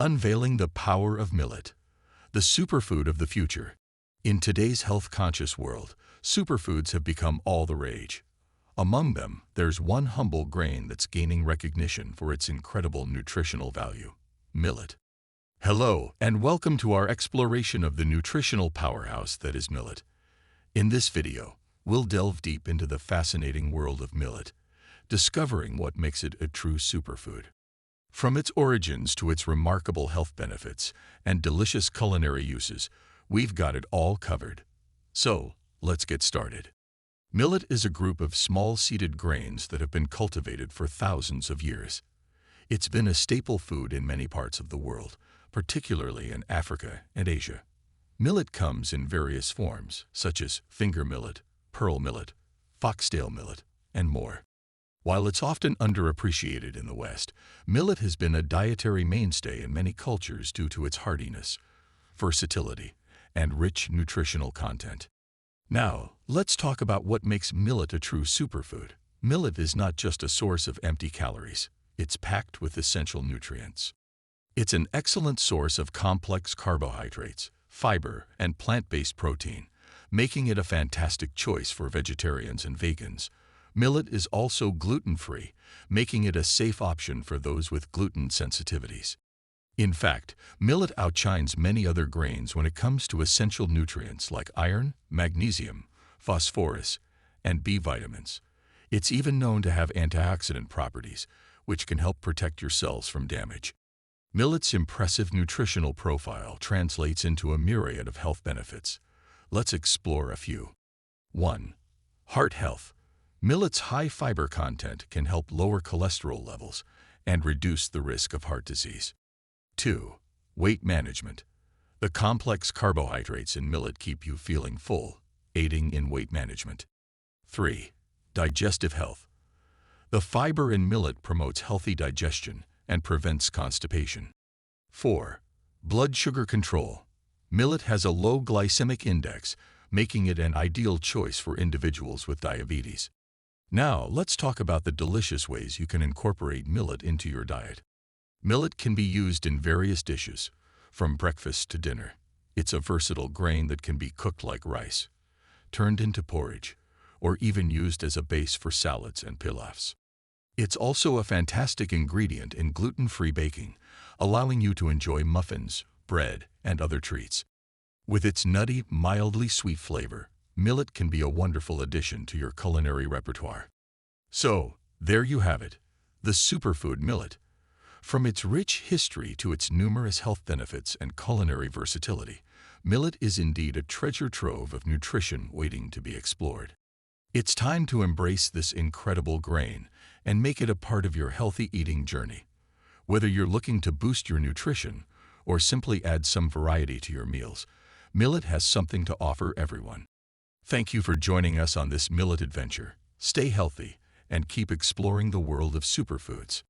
Unveiling the power of millet, the superfood of the future. In today's health-conscious world, superfoods have become all the rage. Among them, there's one humble grain that's gaining recognition for its incredible nutritional value: millet. Hello, and welcome to our exploration of the nutritional powerhouse that is millet. In this video, we'll delve deep into the fascinating world of millet, discovering what makes it a true superfood. From its origins to its remarkable health benefits and delicious culinary uses, we've got it all covered. So, let's get started. Millet is a group of small-seeded grains that have been cultivated for thousands of years. It's been a staple food in many parts of the world, particularly in Africa and Asia. Millet comes in various forms, such as finger millet, pearl millet, foxtail millet, and more. While it's often underappreciated in the West, millet has been a dietary mainstay in many cultures due to its hardiness, versatility, and rich nutritional content. Now, let's talk about what makes millet a true superfood. Millet is not just a source of empty calories, it's packed with essential nutrients. It's an excellent source of complex carbohydrates, fiber, and plant-based protein, making it a fantastic choice for vegetarians and vegans. Millet is also gluten-free, making it a safe option for those with gluten sensitivities. In fact, millet outshines many other grains when it comes to essential nutrients like iron, magnesium, phosphorus, and B vitamins. It's even known to have antioxidant properties, which can help protect your cells from damage. Millet's impressive nutritional profile translates into a myriad of health benefits. Let's explore a few. 1. Heart health. Millet's high fiber content can help lower cholesterol levels and reduce the risk of heart disease. 2. Weight management. The complex carbohydrates in millet keep you feeling full, aiding in weight management. 3. Digestive health. The fiber in millet promotes healthy digestion and prevents constipation. 4. Blood sugar control. Millet has a low glycemic index, making it an ideal choice for individuals with diabetes. Now, let's talk about the delicious ways you can incorporate millet into your diet. Millet can be used in various dishes, from breakfast to dinner. It's a versatile grain that can be cooked like rice, turned into porridge, or even used as a base for salads and pilafs. It's also a fantastic ingredient in gluten-free baking, allowing you to enjoy muffins, bread, and other treats. With its nutty, mildly sweet flavor, millet can be a wonderful addition to your culinary repertoire. So, there you have it, the superfood millet. From its rich history to its numerous health benefits and culinary versatility, millet is indeed a treasure trove of nutrition waiting to be explored. It's time to embrace this incredible grain and make it a part of your healthy eating journey. Whether you're looking to boost your nutrition or simply add some variety to your meals, millet has something to offer everyone. Thank you for joining us on this millet adventure. Stay healthy and keep exploring the world of superfoods.